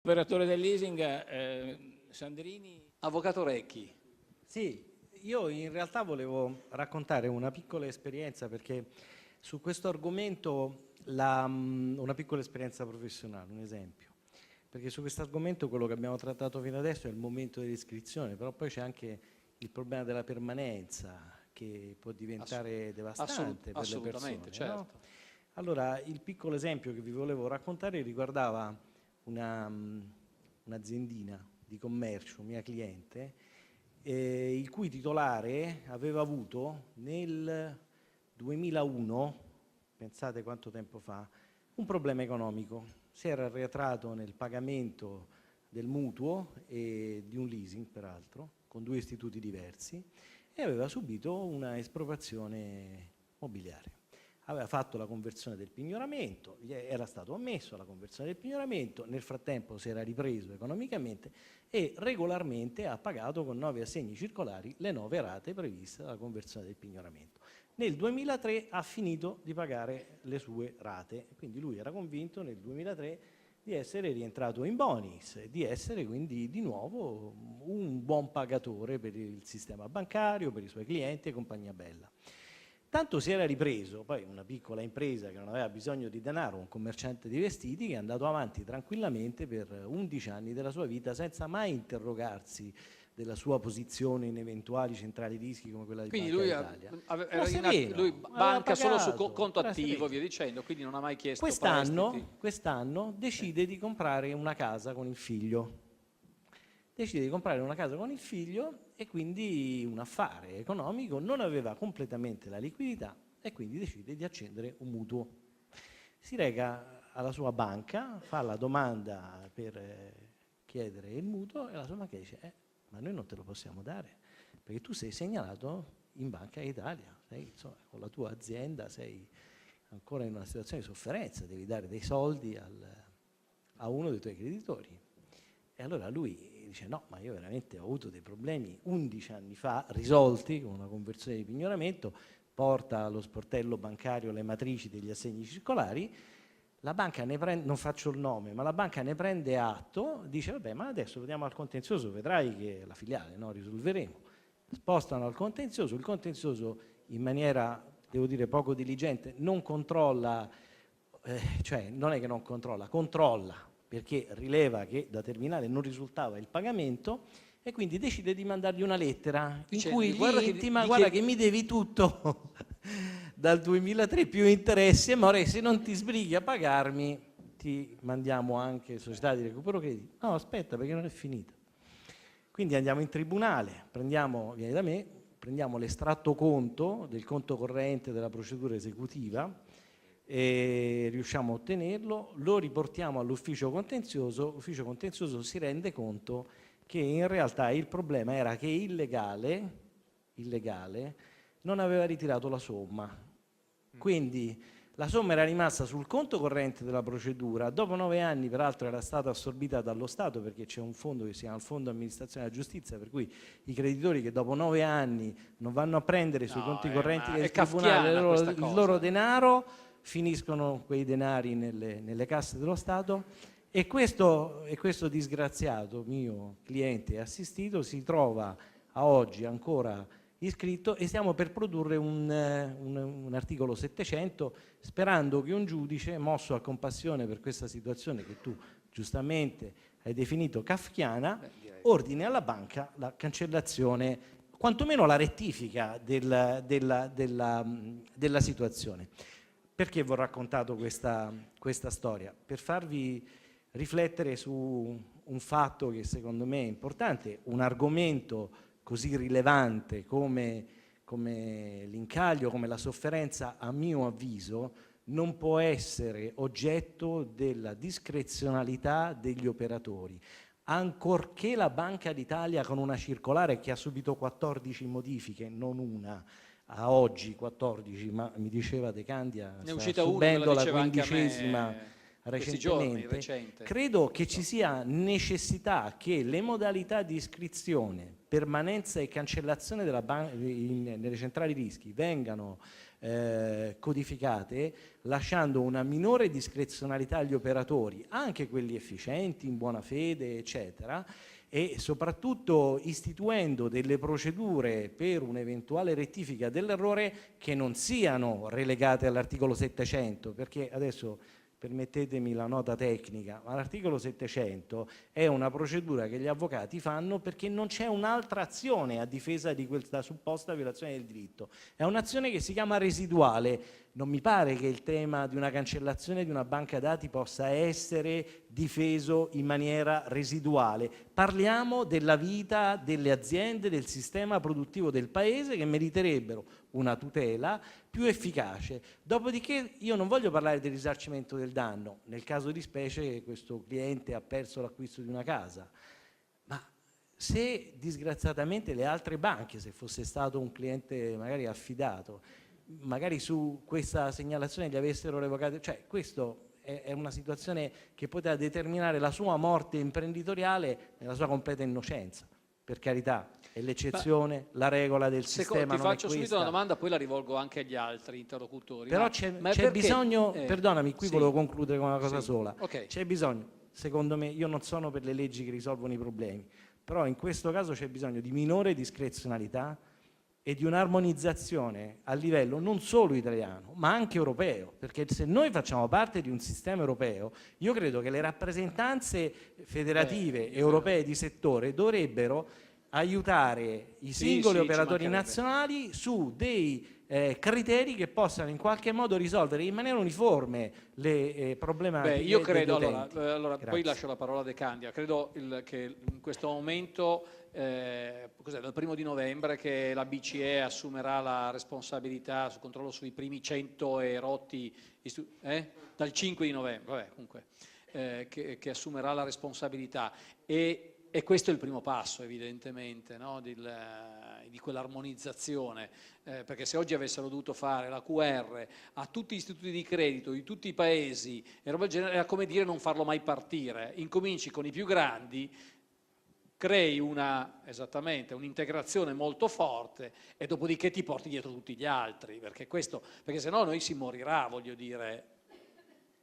operatore del leasing, Sandrini. Avvocato Recchi. Sì, io in realtà volevo raccontare una piccola esperienza, perché su questo argomento una piccola esperienza professionale, un esempio. Perché su questo argomento quello che abbiamo trattato fino adesso è il momento dell'iscrizione, però poi c'è anche il problema della permanenza, che può diventare devastante per le persone. Certo. No? Allora, il piccolo esempio che vi volevo raccontare riguardava un'aziendina di commercio, mia cliente, il cui titolare aveva avuto nel 2001, pensate quanto tempo fa, un problema economico. Si era arretrato nel pagamento del mutuo e di un leasing, peraltro, con 2 istituti diversi, e aveva subito una espropriazione mobiliare. Aveva fatto la conversione del pignoramento, gli era stato ammesso la conversione del pignoramento, nel frattempo si era ripreso economicamente e regolarmente ha pagato con 9 assegni circolari le 9 rate previste dalla conversione del pignoramento. Nel 2003 ha finito di pagare le sue rate, quindi lui era convinto nel 2003 di essere rientrato in bonis, di essere quindi di nuovo un buon pagatore per il sistema bancario, per i suoi clienti e compagnia bella. Tanto si era ripreso, poi una piccola impresa che non aveva bisogno di denaro, un commerciante di vestiti, che è andato avanti tranquillamente per 11 anni della sua vita senza mai interrogarsi della sua posizione in eventuali centrali rischi come quella di Quindi Banca d'Italia. lui banca solo su conto attivo, via dicendo, quindi non ha mai chiesto prestiti. Quest'anno decide di comprare una casa con il figlio. Decide di comprare una casa con il figlio e quindi un affare economico, non aveva completamente la liquidità e quindi decide di accendere un mutuo. Si reca alla sua banca, fa la domanda per chiedere il mutuo e la sua banca dice ma noi non te lo possiamo dare perché tu sei segnalato in Banca Italia, insomma, con la tua azienda sei ancora in una situazione di sofferenza, devi dare dei soldi a uno dei tuoi creditori. E allora lui dice no, ma io veramente ho avuto dei problemi 11 anni fa risolti con una conversione di pignoramento, porta allo sportello bancario le matrici degli assegni circolari, la banca ne prende, non faccio il nome, ma la banca ne prende atto, dice vabbè ma adesso andiamo al contenzioso, vedrai che la filiale, no, risolveremo. Spostano al contenzioso, il contenzioso in maniera, devo dire, poco diligente non controlla, cioè non è che non controlla, controlla, perché rileva che da terminale non risultava il pagamento e quindi decide di mandargli una lettera in cui gli intima guarda che mi devi tutto dal 2003 più interessi e more, se non ti sbrighi a pagarmi ti mandiamo anche società di recupero crediti. No, aspetta, perché non è finita. Quindi andiamo in tribunale, vieni da me, prendiamo l'estratto conto del conto corrente della procedura esecutiva e riusciamo a ottenerlo, lo riportiamo all'ufficio contenzioso, l'ufficio contenzioso si rende conto che in realtà il problema era che illegale non aveva ritirato la somma, quindi la somma era rimasta sul conto corrente della procedura, dopo 9 anni peraltro era stata assorbita dallo Stato perché c'è un fondo che si chiama il Fondo Amministrazione della Giustizia, per cui i creditori che dopo 9 anni non vanno a prendere sui conti correnti del tribunale il loro denaro, finiscono quei denari nelle casse dello Stato e questo disgraziato mio cliente assistito si trova a oggi ancora iscritto e stiamo per produrre un articolo 700 sperando che un giudice, mosso a compassione per questa situazione che tu giustamente hai definito kafkiana, ordini alla banca la cancellazione, quantomeno la rettifica della situazione. Perché vi ho raccontato questa storia? Per farvi riflettere su un fatto che secondo me è importante, un argomento così rilevante come l'incaglio, come la sofferenza, a mio avviso, non può essere oggetto della discrezionalità degli operatori. Ancorché la Banca d'Italia con una circolare che ha subito 14 modifiche, non una, a oggi 14, ma mi diceva De Candia sta subendo la 15ª recentemente, credo che ci sia necessità che le modalità di iscrizione, permanenza e cancellazione nelle centrali rischi vengano codificate, lasciando una minore discrezionalità agli operatori, anche quelli efficienti, in buona fede, eccetera, e soprattutto istituendo delle procedure per un'eventuale rettifica dell'errore che non siano relegate all'articolo 700, perché adesso permettetemi la nota tecnica, ma l'articolo 700 è una procedura che gli avvocati fanno perché non c'è un'altra azione a difesa di questa supposta violazione del diritto. È un'azione che si chiama residuale. Non mi pare che il tema di una cancellazione di una banca dati possa essere difeso in maniera residuale. Parliamo della vita delle aziende, del sistema produttivo del Paese, che meriterebbero una tutela più efficace. Dopodiché io non voglio parlare del risarcimento del danno, nel caso di specie questo cliente ha perso l'acquisto di una casa, ma se disgraziatamente le altre banche, se fosse stato un cliente magari affidato, magari su questa segnalazione gli avessero revocato, cioè questo è una situazione che poteva determinare la sua morte imprenditoriale nella sua completa innocenza. Per carità, è l'eccezione, la regola del sistema. Ti faccio subito una domanda, poi la rivolgo anche agli altri interlocutori. Però c'è bisogno, perdonami, qui volevo concludere con una cosa sola. Okay. C'è bisogno, secondo me, io non sono per le leggi che risolvono i problemi, però in questo caso c'è bisogno di minore discrezionalità e di un'armonizzazione a livello non solo italiano, ma anche europeo, perché se noi facciamo parte di un sistema europeo, io credo che le rappresentanze federative europee di settore dovrebbero aiutare i singoli operatori nazionali su dei criteri che possano in qualche modo risolvere in maniera uniforme le problematiche. Io credo, allora poi lascio la parola a De Candia, credo che in questo momento, dal 1° novembre, che la BCE assumerà la responsabilità sul controllo sui primi 100 e rotti, dal 5 di novembre, vabbè, comunque, che assumerà la responsabilità. E questo è il primo passo, evidentemente, no? di quell'armonizzazione, perché se oggi avessero dovuto fare la QR a tutti gli istituti di credito di tutti i paesi e roba del genere, era come dire non farlo mai partire. Incominci con i più grandi, crei esattamente un'integrazione molto forte e dopodiché ti porti dietro tutti gli altri, perché sennò noi si morirà, voglio dire.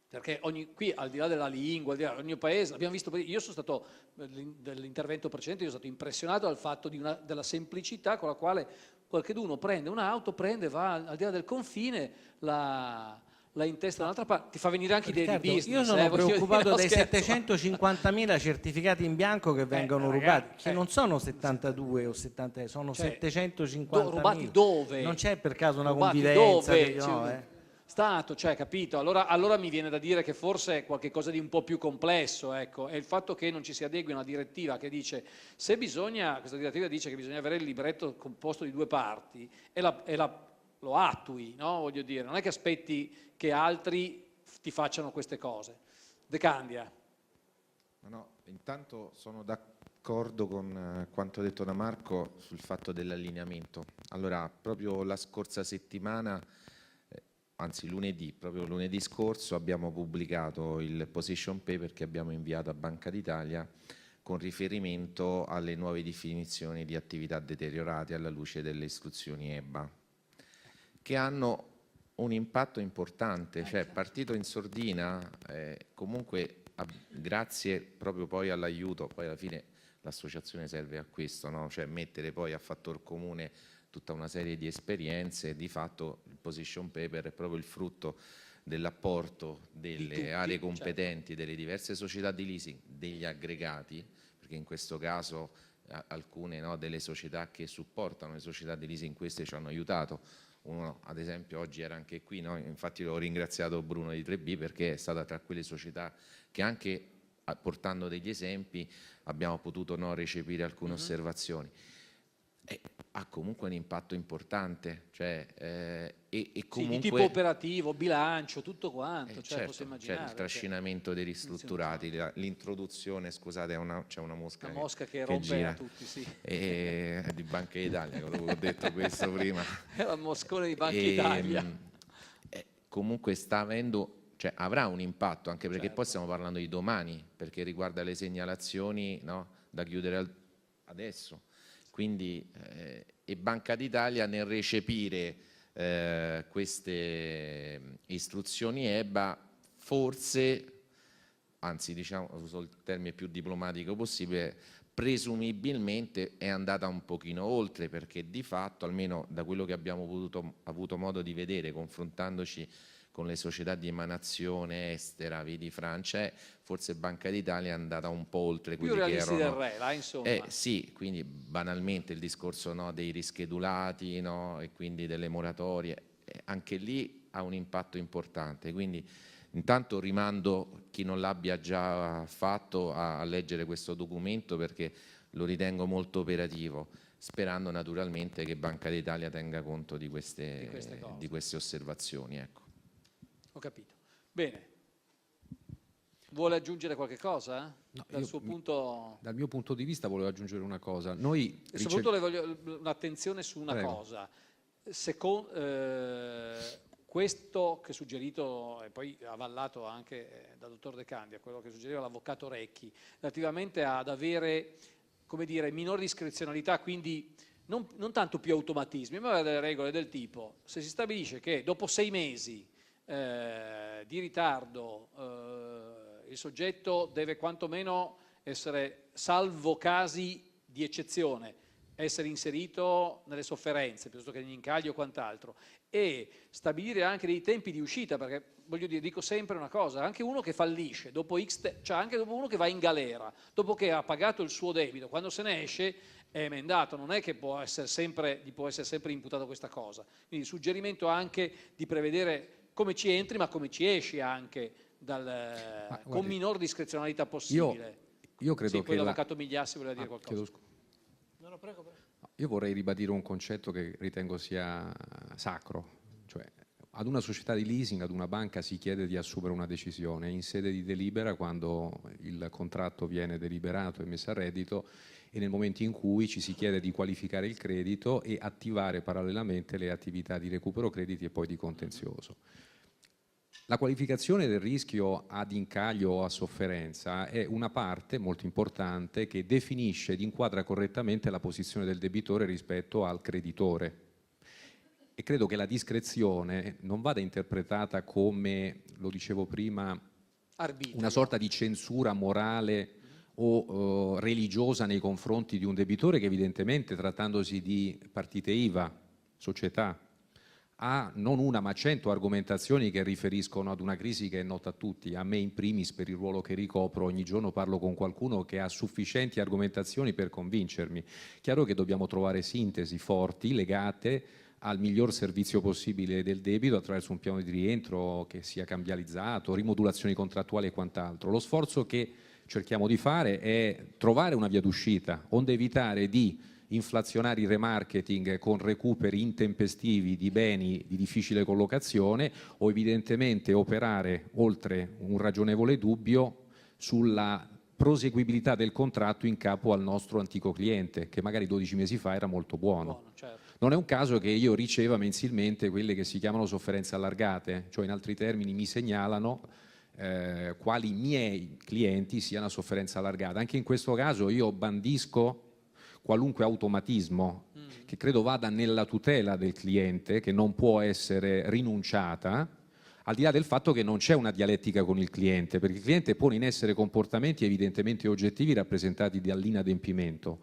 Perché qui, al di là della lingua, ogni paese, abbiamo visto, io sono stato, dell'intervento precedente, io sono stato impressionato dal fatto della semplicità con la quale qualcheduno prende un'auto, va al di là del confine, la intesta da un'altra parte, ti fa venire anche idee di business. Io sono preoccupato dai 750.000 certificati in bianco che vengono rubati, che non sono 72 o 70, sono 750.000. Rubati dove? Non c'è per caso una convivenza? Dove? Stato, capito? Allora mi viene da dire che forse è qualcosa di un po' più complesso, ecco, è il fatto che non ci si adegui a una direttiva che dice questa direttiva dice che bisogna avere il libretto composto di 2 parti e lo attui, no? Voglio dire, non è che aspetti che altri ti facciano queste cose. De Candia. No, intanto sono d'accordo con quanto detto da Marco sul fatto dell'allineamento. Allora, proprio la scorsa settimana, anzi proprio lunedì scorso, abbiamo pubblicato il position paper che abbiamo inviato a Banca d'Italia con riferimento alle nuove definizioni di attività deteriorate alla luce delle istruzioni EBA, che hanno un impatto importante, cioè partito in sordina, comunque grazie proprio poi all'aiuto, poi alla fine l'associazione serve a questo, no? Cioè mettere poi a fattor comune tutta una serie di esperienze. Di fatto il position paper è proprio il frutto dell'apporto delle aree competenti, delle diverse società di leasing, degli aggregati, perché in questo caso alcune delle società che supportano le società di leasing, queste ci hanno aiutato. Uno ad esempio oggi era anche qui, infatti ho ringraziato Bruno di 3B perché è stata tra quelle società che anche portando degli esempi abbiamo potuto recepire alcune osservazioni. Ha comunque un impatto importante, cioè, e comunque, di tipo operativo, bilancio, tutto quanto, certo, posso immaginare. C'è il trascinamento dei ristrutturati, l'introduzione, scusate, c'è una mosca, che rompe a tutti, sì. Di Banca d'Italia, ho detto questo prima. È la moscone di Banca d'Italia. Comunque sta avendo, cioè avrà un impatto, anche perché poi stiamo parlando di domani, perché riguarda le segnalazioni da chiudere adesso. Quindi, e Banca d'Italia nel recepire queste istruzioni EBA, forse, anzi diciamo, uso il termine più diplomatico possibile, presumibilmente è andata un pochino oltre, perché di fatto, almeno da quello che abbiamo avuto modo di vedere confrontandoci con le società di emanazione estera, vedi Francia, forse Banca d'Italia è andata un po' oltre più quelli che realisti erano. del re, là, insomma. Sì, quindi banalmente il discorso, no, dei rischedulati, no, e quindi delle moratorie, anche lì ha un impatto importante. Quindi intanto rimando chi non l'abbia già fatto a leggere questo documento, perché lo ritengo molto operativo, sperando naturalmente che Banca d'Italia tenga conto di queste osservazioni. Ecco. Ho capito. Bene. Vuole aggiungere qualche cosa? No, Dal mio punto di vista volevo aggiungere una cosa. Noi soprattutto le voglio un'attenzione su una Prego. cosa. Questo che è suggerito e poi avallato anche dal dottor De Candia, quello che suggeriva l'avvocato Recchi, relativamente ad avere, come dire, minore discrezionalità, quindi non tanto più automatismi, ma delle regole del tipo: se si stabilisce che dopo 6 mesi di ritardo il soggetto deve quantomeno essere, salvo casi di eccezione, essere inserito nelle sofferenze piuttosto che negli incagli o quant'altro, e stabilire anche dei tempi di uscita, perché voglio dire, dico sempre una cosa: anche uno che fallisce dopo cioè anche dopo uno che va in galera, dopo che ha pagato il suo debito, quando se ne esce è emendato, non è che può essere sempre imputata questa cosa. Quindi il suggerimento anche di prevedere come ci entri, ma come ci esci anche con minor discrezionalità possibile. Io credo che l'avvocato Migliassi voleva dire qualcosa. No, prego. Io vorrei ribadire un concetto che ritengo sia sacro, cioè ad una società di leasing, ad una banca si chiede di assumere una decisione in sede di delibera quando il contratto viene deliberato e messo a reddito, e nel momento in cui ci si chiede di qualificare il credito e attivare parallelamente le attività di recupero crediti e poi di contenzioso. La qualificazione del rischio ad incaglio o a sofferenza è una parte molto importante che definisce ed inquadra correttamente la posizione del debitore rispetto al creditore. E credo che la discrezione non vada interpretata come, lo dicevo prima, Arbitrio. una sorta di censura morale o religiosa nei confronti di un debitore che, evidentemente, trattandosi di partite IVA, società, ha non una ma 100 argomentazioni che riferiscono ad una crisi che è nota a tutti, a me in primis per il ruolo che ricopro. Ogni giorno parlo con qualcuno che ha sufficienti argomentazioni per convincermi. Chiaro che dobbiamo trovare sintesi forti legate al miglior servizio possibile del debito attraverso un piano di rientro che sia cambializzato, rimodulazioni contrattuali e quant'altro. Lo sforzo che cerchiamo di fare è trovare una via d'uscita, onde evitare di inflazionare il remarketing con recuperi intempestivi di beni di difficile collocazione, o evidentemente operare oltre un ragionevole dubbio sulla proseguibilità del contratto in capo al nostro antico cliente, che magari 12 mesi fa era molto buono. Certo. Non è un caso che io riceva mensilmente quelle che si chiamano sofferenze allargate, cioè in altri termini mi segnalano quali miei clienti siano a sofferenza allargata. Anche in questo caso io bandisco qualunque automatismo che credo vada nella tutela del cliente, che non può essere rinunciata, al di là del fatto che non c'è una dialettica con il cliente, perché il cliente pone in essere comportamenti evidentemente oggettivi rappresentati dall'inadempimento.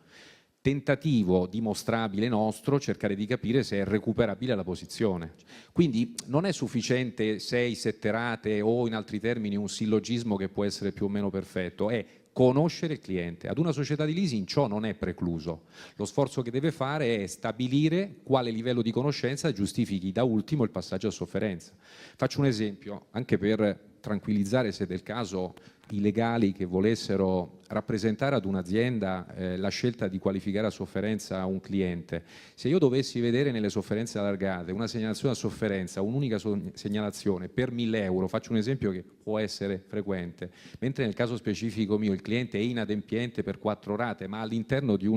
Tentativo dimostrabile nostro cercare di capire se è recuperabile la posizione. Quindi non è sufficiente 6-7 rate o, in altri termini, un sillogismo che può essere più o meno perfetto, è conoscere il cliente. Ad una società di leasing ciò non è precluso. Lo sforzo che deve fare è stabilire quale livello di conoscenza giustifichi da ultimo il passaggio a sofferenza. Faccio un esempio, anche per tranquillizzare, se del caso, i legali che volessero rappresentare ad un'azienda la scelta di qualificare a sofferenza un cliente. Se io dovessi vedere nelle sofferenze allargate una segnalazione a sofferenza, un'unica segnalazione per 1.000 euro, faccio un esempio che può essere frequente, mentre nel caso specifico mio il cliente è inadempiente per 4 rate, ma all'interno di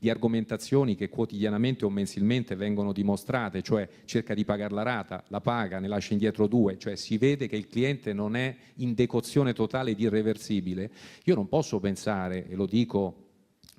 argomentazioni che quotidianamente o mensilmente vengono dimostrate, cioè cerca di pagare la rata, la paga, ne lascia indietro 2, cioè si vede che il cliente non è in decozione totale ed irreversibile, io non posso pensare, e lo dico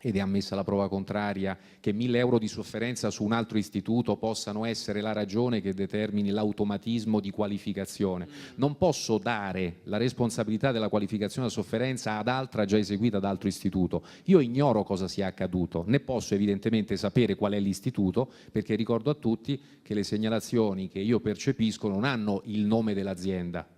ed è ammessa la prova contraria, che 1.000 euro di sofferenza su un altro istituto possano essere la ragione che determini l'automatismo di qualificazione. Non posso dare la responsabilità della qualificazione a sofferenza ad altra già eseguita da altro istituto. Io ignoro cosa sia accaduto, né posso evidentemente sapere qual è l'istituto, perché ricordo a tutti che le segnalazioni che io percepisco non hanno il nome dell'azienda.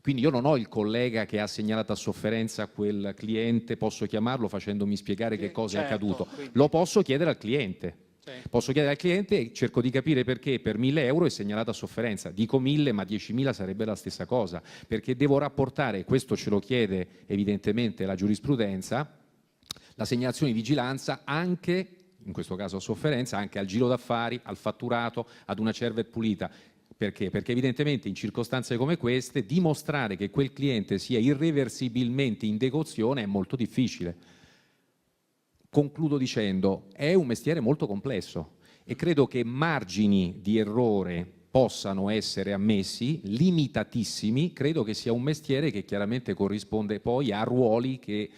Quindi io non ho il collega che ha segnalato a sofferenza quel cliente, posso chiamarlo facendomi spiegare che cosa è accaduto. Lo posso chiedere al cliente. Posso chiedere al cliente e cerco di capire perché per 1.000 euro è segnalato a sofferenza. Dico 1.000, ma 10.000 sarebbe la stessa cosa, perché devo rapportare, questo ce lo chiede evidentemente la giurisprudenza, la segnalazione di vigilanza anche, in questo caso a sofferenza, anche al giro d'affari, al fatturato, ad una cervet pulita. Perché? Perché evidentemente in circostanze come queste dimostrare che quel cliente sia irreversibilmente in decozione è molto difficile. Concludo dicendo, è un mestiere molto complesso e credo che margini di errore possano essere ammessi, limitatissimi. Credo che sia un mestiere che chiaramente corrisponde poi a ruoli che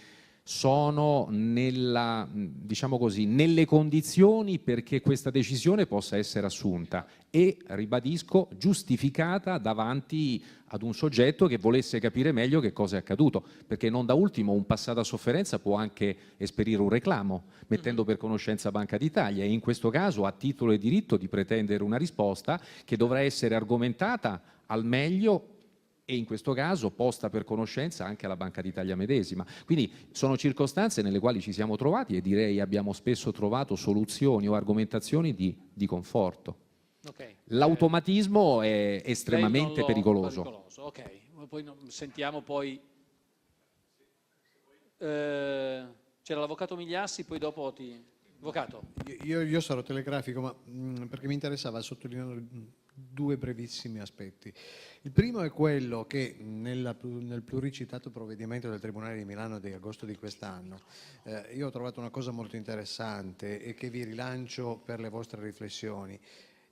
sono diciamo così, nelle condizioni perché questa decisione possa essere assunta e, ribadisco, giustificata davanti ad un soggetto che volesse capire meglio che cosa è accaduto, perché non da ultimo un passato a sofferenza può anche esperire un reclamo, mettendo per conoscenza Banca d'Italia e in questo caso ha titolo e diritto di pretendere una risposta che dovrà essere argomentata al meglio e in questo caso posta per conoscenza anche alla Banca d'Italia medesima. Quindi sono circostanze nelle quali ci siamo trovati e direi abbiamo spesso trovato soluzioni o argomentazioni di conforto. L'automatismo è estremamente pericoloso. Ok, poi sentiamo poi. C'era l'avvocato Migliassi, poi dopo ti. Avvocato. Io sarò telegrafico, ma perché mi interessava sottolineare due brevissimi aspetti. Il primo è quello che nel pluricitato provvedimento del Tribunale di Milano di agosto di quest'anno io ho trovato una cosa molto interessante e che vi rilancio per le vostre riflessioni.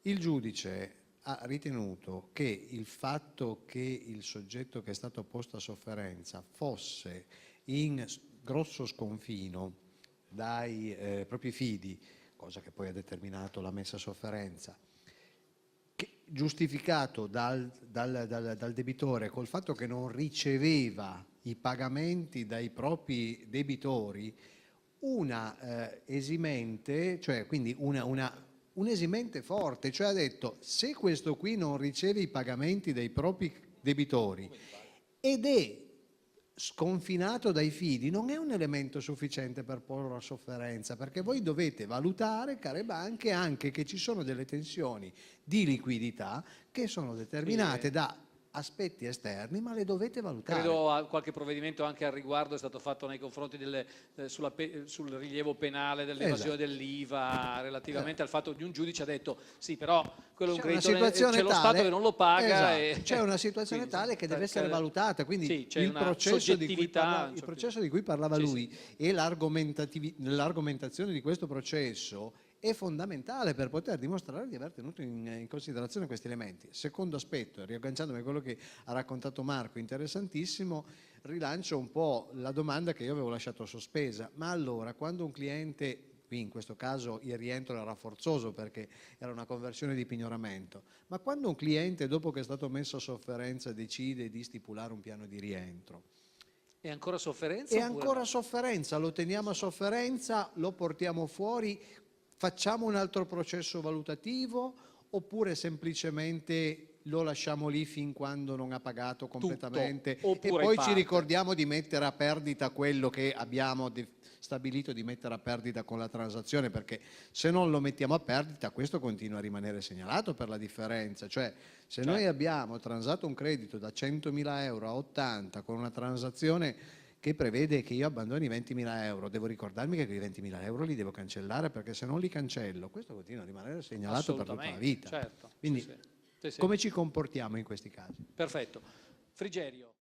Il giudice ha ritenuto che il fatto che il soggetto che è stato posto a sofferenza fosse in grosso sconfino dai propri fidi, cosa che poi ha determinato la messa a sofferenza, giustificato dal debitore col fatto che non riceveva i pagamenti dai propri debitori, una esimente, cioè quindi un'esimente forte, cioè ha detto: se questo qui non riceve i pagamenti dai propri debitori ed è sconfinato dai fidi, non è un elemento sufficiente per porlo a sofferenza, perché voi dovete valutare, care banche, anche che ci sono delle tensioni di liquidità che sono determinate da aspetti esterni, ma le dovete valutare. Credo qualche provvedimento anche al riguardo è stato fatto nei confronti sul rilievo penale dell'evasione dell'IVA, relativamente al fatto di un giudice ha detto sì, però quello è un creditore, c'è lo Stato che non lo paga. C'è una situazione tale che deve essere valutata, quindi il processo di cui parlava lui e l'argomentazione di questo processo è fondamentale per poter dimostrare di aver tenuto in considerazione questi elementi. Secondo aspetto, riagganciandomi a quello che ha raccontato Marco, interessantissimo, rilancio un po' la domanda che io avevo lasciato sospesa. Ma allora, quando un cliente, qui in questo caso il rientro era forzoso perché era una conversione di pignoramento, ma quando un cliente, dopo che è stato messo a sofferenza, decide di stipulare un piano di rientro, è ancora sofferenza? È ancora sofferenza, lo teniamo a sofferenza, lo portiamo fuori, facciamo un altro processo valutativo oppure semplicemente lo lasciamo lì fin quando non ha pagato completamente e poi ci ricordiamo di mettere a perdita quello che abbiamo stabilito di mettere a perdita con la transazione, perché se non lo mettiamo a perdita questo continua a rimanere segnalato per la differenza. Cioè, se noi abbiamo transato un credito da 100.000 euro a 80 con una transazione che prevede che io abbandoni 20.000 euro, devo ricordarmi che quei 20.000 euro li devo cancellare, perché se non li cancello questo continua a rimanere segnalato per tutta la vita. Certo. Quindi come ci comportiamo in questi casi? Perfetto. Frigerio.